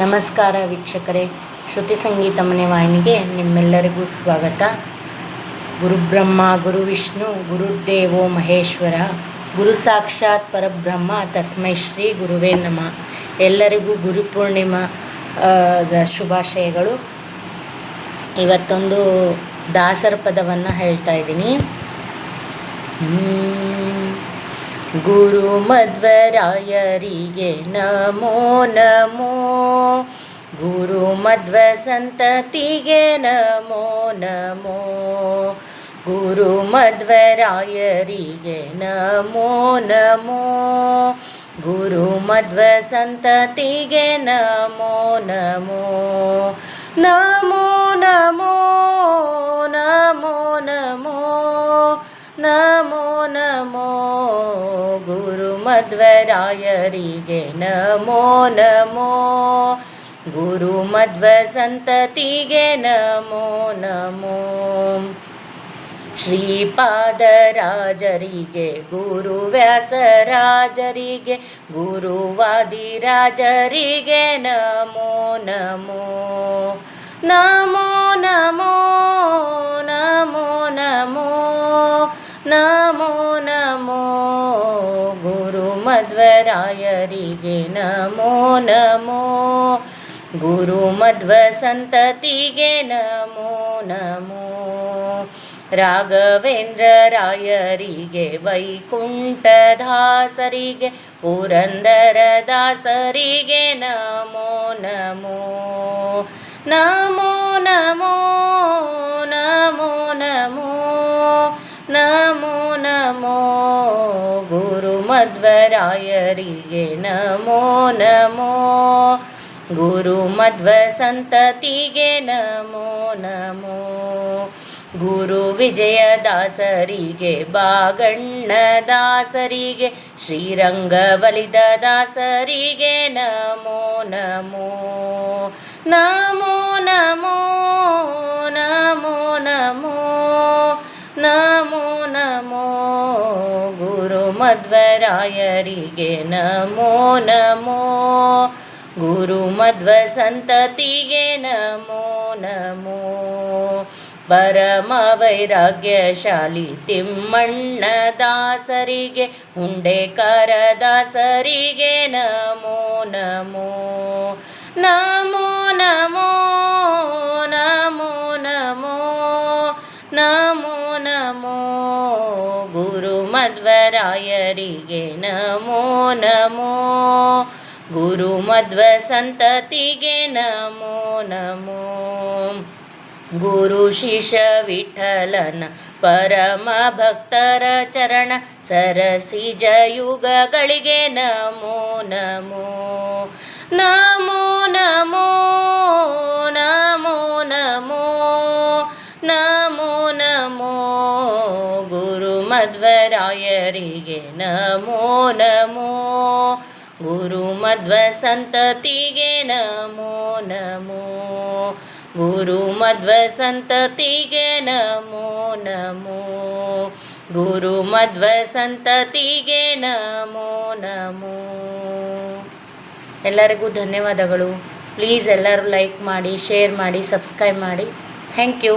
ನಮಸ್ಕಾರ ವೀಕ್ಷಕರೇ, ಶ್ರುತಿ ಸಂಗೀತ ಮನೆ ವಾಹಿನಿಗೆ ನಿಮ್ಮೆಲ್ಲರಿಗೂ ಸ್ವಾಗತ. ಗುರುಬ್ರಹ್ಮ ಗುರು ವಿಷ್ಣು ಗುರುದೇವೋ ಮಹೇಶ್ವರ, ಗುರು ಸಾಕ್ಷಾತ್ ಪರಬ್ರಹ್ಮ ತಸ್ಮೈ ಶ್ರೀ ಗುರುವೇ ನಮಃ. ಎಲ್ಲರಿಗೂ ಗುರುಪೂರ್ಣಿಮಾ ಶುಭಾಶಯಗಳು. ಇವತ್ತೊಂದು ದಾಸರ ಪದವನ್ನು ಹೇಳ್ತಾ ಇದ್ದೀನಿ. ಗುರು ಮಧ್ವರಾಯರಿಗೆ ನಮೋ ನಮೋ, ಗುರು ಮಧ್ವ ಸಂತತಿಗೆ ನಮೋ ನಮೋ, ಗುರು ಮಧ್ವರಾಯರಿಗೆ ನಮೋ ನಮೋ, ಗುರು ಮಧ್ವ ಸಂತತಿಗೆ ನಮೋ ನಮೋ, ನಮೋ ನಮೋ ನಮೋ ನಮೋ ನಮೋ ನಮೋ, ಗುರು ಮಧ್ವರಾಯರಿಗೆ ನಮೋ ನಮೋ, ಗುರು ಮಧ್ವ ಸಂತತಿಗೆ ನಮೋ ನಮೋ. ಶ್ರೀಪಾದರಾಜರಿಗೆ ಗುರು ವ್ಯಾಸರಾಜರಿಗೆ ಗುರು ವಾದಿರಾಜರಿಗೆ ನಮೋ ನಮೋ, ನಮೋ ನಮೋ ನಮೋ ನಮೋ ನಮೋ ನಮೋ, ಗುರು ಮಧ್ವರಾಯರಿಗೆ ನಮೋ ನಮೋ, ಗುರು ಮಧ್ವ ಸಂತತಿಗೆ ನಮೋ ನಮೋ. ರಾಘವೇಂದ್ರ ರಾಯರಿಗೆ ವೈಕುಂಠದಾಸರಿಗೆ ಪುರಂದರ ದಾಸರಿಗೆ ನಮೋ ನಮೋ, ನಮೋ ನಮೋ ನಮೋ ನಮೋ ನಮೋ ನಮೋ, ಗುರು ಮಧ್ವರಾಯರಿಗೆ ನಮೋ ನಮೋ, ಗುರು ಮಧ್ವ ಸಂತತಿಗೆ ನಮೋ ನಮೋ. ಗುರು ವಿಜಯದಾಸರಿಗೆ ಬಾಗಣ್ಣದಾಸರಿಗೆ ಶ್ರೀರಂಗಬಲಿದ ದಾಸರಿಗೆ ನಮೋ ನಮೋ, ನಮೋ ನಮೋ ನಮೋ ನಮೋ ನಮೋ ನಮೋ, ಗುರು ಮಧ್ವರಾಯರಿಗೆ ನಮೋ ನಮೋ, ಗುರು ಮಧ್ವ ಸಂತತಿಗೆ ನಮೋ ನಮೋ. ಪರಮ ವೈರಾಗ್ಯಶಾಲಿ ತಿಮ್ಮಣ್ಣ ದಾಸರಿಗೆ ಹುಂಡೇಕರ ದಾಸರಿಗೆ ನಮೋ ನಮೋ, ನಮೋ ನಮೋ ನಮೋ ನಮೋ ನಮೋ ನಮೋ, ಗುರು ಮಧ್ವರಾಯರಿಗೆ ನಮೋ ನಮೋ, ಗುರು ಮಧ್ವ ಸಂತತಿಗೆ ನಮೋ ನಮೋ. ಗುರು ಶಿಷ್ಯ ವಿಠಲನ ಪರಮ ಭಕ್ತರ ಚರಣ ಸರಸಿಜ ಯುಗಗಳಿಗೆ ನಮೋ ನಮೋ, ನಮೋ ನಮೋ ನಮೋ ನಮೋ ನಮೋ ನಮೋ, ಗುರು ಮಧ್ವರಾಯರಿಗೆ ನಮೋ ನಮೋ, ಗುರು ಮಧ್ವ ಸಂತತಿಗೆ ನಮೋ ನಮೋ, ಗುರು ಮಧ್ವ ಸಂತತಿಗೆ ನಮೋ ನಮೋ, ಗುರು ಮಧ್ವ ಸಂತತಿಗೆ ನಮೋ ನಮೋ. ಎಲ್ಲರಿಗೂ ಧನ್ಯವಾದಗಳು. ಪ್ಲೀಸ್ ಎಲ್ಲರೂ ಲೈಕ್ ಮಾಡಿ, ಶೇರ್ ಮಾಡಿ, ಸಬ್ಸ್ಕ್ರೈಬ್ ಮಾಡಿ. Thank you.